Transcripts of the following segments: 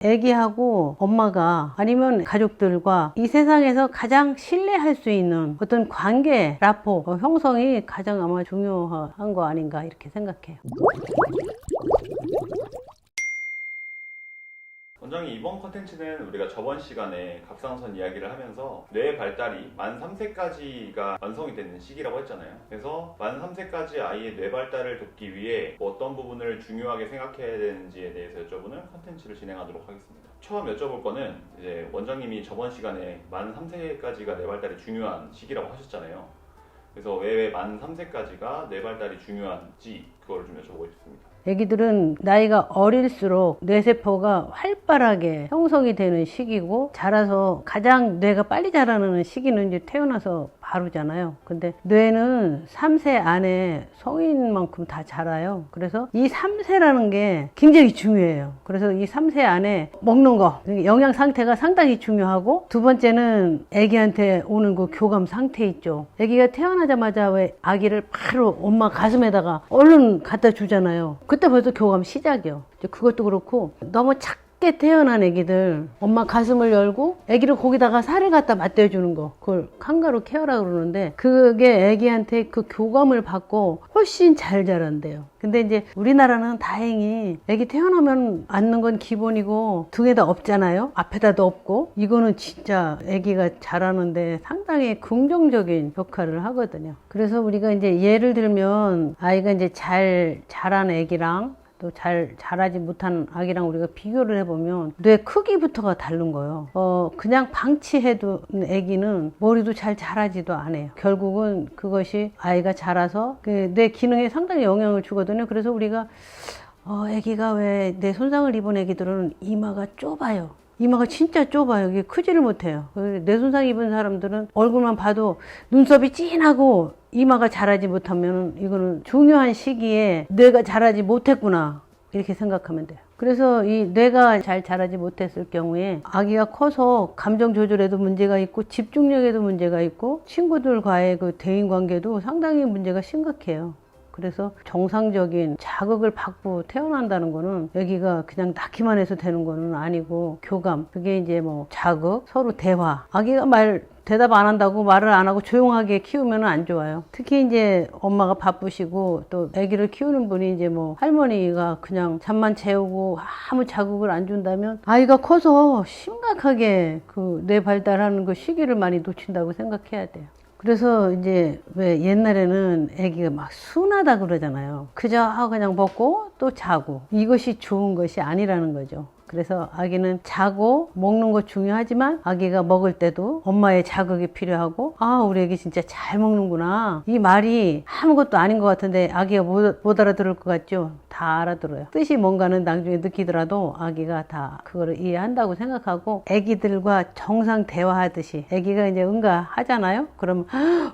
애기하고 엄마가 아니면 가족들과 이 세상에서 가장 신뢰할 수 있는 어떤 관계, 라포, 형성이 가장 아마 중요한 거 아닌가 이렇게 생각해요. 원장님, 이번 컨텐츠는 우리가 저번 시간에 갑상선 이야기를 하면서 뇌 발달이 만 3세까지가 완성이 되는 시기라고 했잖아요. 그래서 만 3세까지 아이의 뇌 발달을 돕기 위해 어떤 부분을 중요하게 생각해야 되는지에 대해서 여쭤보는 컨텐츠를 진행하도록 하겠습니다. 처음 여쭤볼 거는 이제 원장님이 저번 시간에 만 3세까지가 뇌 발달이 중요한 시기라고 하셨잖아요. 그래서 왜 만 3세까지가 뇌 발달이 중요한지 그걸 좀 여쭤보고 싶습니다. 애기들은 나이가 어릴수록 뇌세포가 활발하게 형성이 되는 시기고, 자라서 가장 뇌가 빨리 자라는 시기는 이제 태어나서 바로잖아요. 근데 뇌는 3세 안에 성인만큼 다 자라요. 그래서 이 3세라는 게 굉장히 중요해요. 그래서 이 3세 안에 먹는 거, 영양 상태가 상당히 중요하고, 두 번째는 애기한테 오는 그 교감 상태 있죠. 애기가 태어나자마자 왜 아기를 바로 엄마 가슴에다가 얼른 갖다 주잖아요. 그때 벌써 교감 시작이요. 그것도 그렇고, 너무 작게 태어난 애기들 엄마 가슴을 열고 애기를 거기다가 살을 갖다 맞대주는 거, 그걸 칸가루 케어라고 그러는데, 그게 애기한테 그 교감을 받고 훨씬 잘 자란대요. 근데 이제 우리나라는 다행히 애기 태어나면 앉는 건 기본이고 등에다 없잖아요. 앞에다도 없고. 이거는 진짜 애기가 자라는데 상당히 긍정적인 역할을 하거든요. 그래서 우리가 이제 예를 들면 아이가 이제 잘 자란 애기랑 또 잘 자라지 못한 아기랑 우리가 비교를 해보면 뇌 크기부터가 다른 거예요. 그냥 방치해둔 아기는 머리도 잘 자라지도 않아요. 결국은 그것이 아이가 자라서 그 뇌 기능에 상당히 영향을 주거든요. 그래서 우리가 아기가 왜 뇌 손상을 입은 아기들은 이마가 좁아요. 이마가 진짜 좁아요. 이게 크지를 못해요. 뇌 손상 입은 사람들은 얼굴만 봐도 눈썹이 진하고 이마가 자라지 못하면 이거는 중요한 시기에 뇌가 자라지 못했구나 이렇게 생각하면 돼요. 그래서 이 뇌가 잘 자라지 못했을 경우에 아기가 커서 감정 조절에도 문제가 있고 집중력에도 문제가 있고 친구들과의 그 대인관계도 상당히 문제가 심각해요. 그래서 정상적인 자극을 받고 태어난다는 거는 아기가 그냥 낳기만 해서 되는 거는 아니고, 교감, 그게 이제 뭐 자극, 서로 대화. 아기가 대답 안 한다고 말을 안 하고 조용하게 키우면 안 좋아요. 특히 이제 엄마가 바쁘시고 또 아기를 키우는 분이 이제 뭐 할머니가 그냥 잠만 재우고 아무 자극을 안 준다면 아이가 커서 심각하게 그 뇌 발달하는 그 시기를 많이 놓친다고 생각해야 돼요. 그래서 이제 왜 옛날에는 아기가 막 순하다 그러잖아요. 그저 그냥 먹고 또 자고, 이것이 좋은 것이 아니라는 거죠. 그래서 아기는 자고 먹는 거 중요하지만 아기가 먹을 때도 엄마의 자극이 필요하고, 우리 아기 진짜 잘 먹는구나, 이 말이 아무것도 아닌 것 같은데 아기가 못 알아들을 것 같죠? 다 알아들어요. 뜻이 뭔가는 나중에 느끼더라도 아기가 다 그거를 이해한다고 생각하고, 아기들과 정상 대화하듯이 아기가 이제 응가하잖아요. 그럼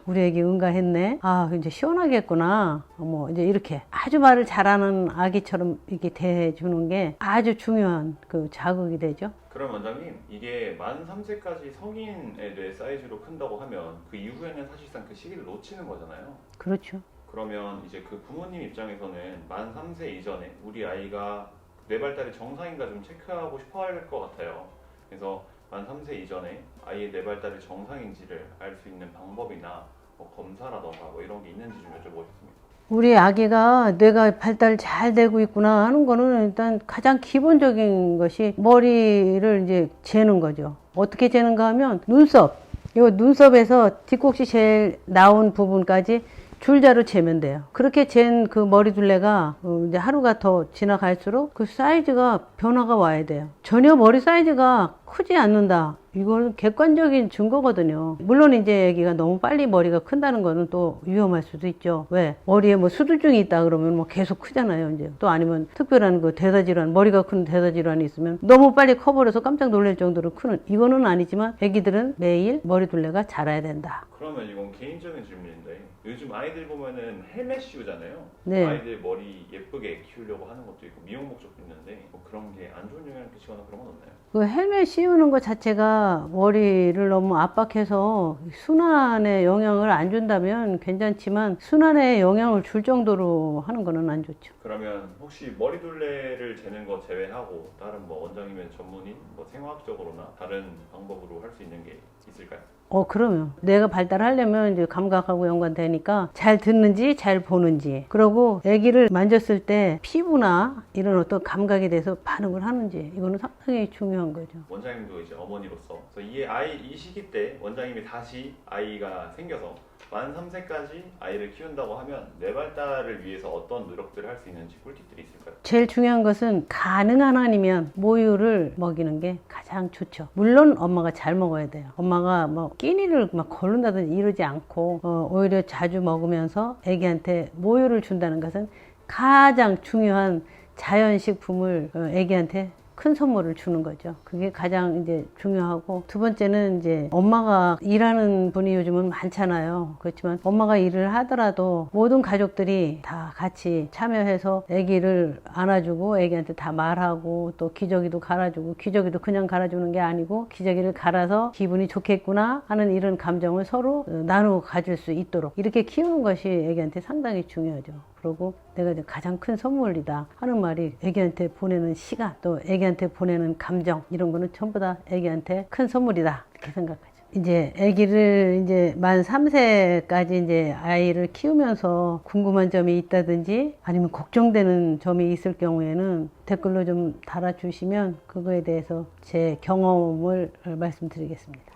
우리 아기 응가했네, 이제 시원하겠구나, 뭐 이제 이렇게 아주 말을 잘하는 아기처럼 이렇게 대해주는 게 아주 중요한 그 자극이 되죠. 그럼 원장님, 이게 만 3세까지 성인의 뇌 사이즈로 큰다고 하면 그 이후에는 사실상 그 시기를 놓치는 거잖아요. 그렇죠. 그러면 이제 그 부모님 입장에서는 만 3세 이전에 우리 아이가 뇌 발달이 정상인가 좀 체크하고 싶어 할 것 같아요. 그래서 만 3세 이전에 아이의 뇌 발달이 정상인지를 알 수 있는 방법이나 뭐 검사라던가 뭐 이런 게 있는지 좀 여쭤보고 싶습니다. 우리 아기가 뇌가 발달 잘 되고 있구나 하는 거는 일단 가장 기본적인 것이 머리를 이제 재는 거죠. 어떻게 재는가 하면 눈썹, 이 눈썹에서 뒷꼭지 제일 나온 부분까지 줄자로 재면 돼요. 그렇게 잰 그 머리 둘레가 이제 하루가 더 지나갈수록 그 사이즈가 변화가 와야 돼요. 전혀 머리 사이즈가 크지 않는다, 이건 객관적인 증거거든요. 물론 이제 애기가 너무 빨리 머리가 큰다는 거는 또 위험할 수도 있죠. 왜? 머리에 뭐 수두증이 있다 그러면 뭐 계속 크잖아요. 이제 또 아니면 특별한 그 대사질환, 머리가 큰 대사질환이 있으면 너무 빨리 커버려서 깜짝 놀랄 정도로 크는, 이거는 아니지만 애기들은 매일 머리 둘레가 자라야 된다. 그러면 이건 개인적인 질문인데, 요즘 아이들 보면은 헬멧 씌우잖아요. 네. 아이들 머리 예쁘게 키우려고 하는 것도 있고 미용 목적도 있는데 뭐 그런 게 안 좋은 영향을 끼치거나 그런 건 없나요? 그 헬멧 씌우는 것 자체가 머리를 너무 압박해서 순환에 영향을 안 준다면 괜찮지만 순환에 영향을 줄 정도로 하는 거는 안 좋죠. 그러면 혹시 머리둘레를 재는 거 제외하고 다른 뭐 원장님의 전문인, 뭐 생화학적으로나 다른 방법으로 할 수 있는 게 있을까요? 그럼요. 뇌가 발달하려면 이제 감각하고 연관되니까 잘 듣는지 잘 보는지, 그리고 아기를 만졌을 때 피부나 이런 어떤 감각에 대해서 반응을 하는지, 이거는 상당히 중요한 거죠. 원장님도 이제 어머니로서 그래서 이 시기 때 원장님이 다시 아이가 생겨서 만 3세까지 아이를 키운다고 하면 뇌 발달을 위해서 어떤 노력들을 할 수 있는지 꿀팁들이 있을까요? 제일 중요한 것은 가능한 한이면 모유를 먹이는 게 가장 좋죠. 물론 엄마가 잘 먹어야 돼요. 엄마가 뭐 끼니를 막 거른다든지 이러지 않고 오히려 자주 먹으면서 아기한테 모유를 준다는 것은 가장 중요한 자연식품을 아기한테 큰 선물을 주는 거죠. 그게 가장 이제 중요하고, 두 번째는 이제 엄마가 일하는 분이 요즘은 많잖아요. 그렇지만 엄마가 일을 하더라도 모든 가족들이 다 같이 참여해서 아기를 안아주고 아기한테 다 말하고 또 기저귀도 갈아주고, 기저귀도 그냥 갈아주는 게 아니고 기저귀를 갈아서 기분이 좋겠구나 하는 이런 감정을 서로 나누어 가질 수 있도록 이렇게 키우는 것이 아기한테 상당히 중요하죠. 그리고 내가 이제 가장 큰 선물이다 하는 말이 애기한테 보내는 시간, 또 애기한테 보내는 감정, 이런 거는 전부 다 애기한테 큰 선물이다 이렇게 생각하죠. 이제 애기를 이제 만 3세까지 이제 아이를 키우면서 궁금한 점이 있다든지 아니면 걱정되는 점이 있을 경우에는 댓글로 좀 달아주시면 그거에 대해서 제 경험을 말씀드리겠습니다.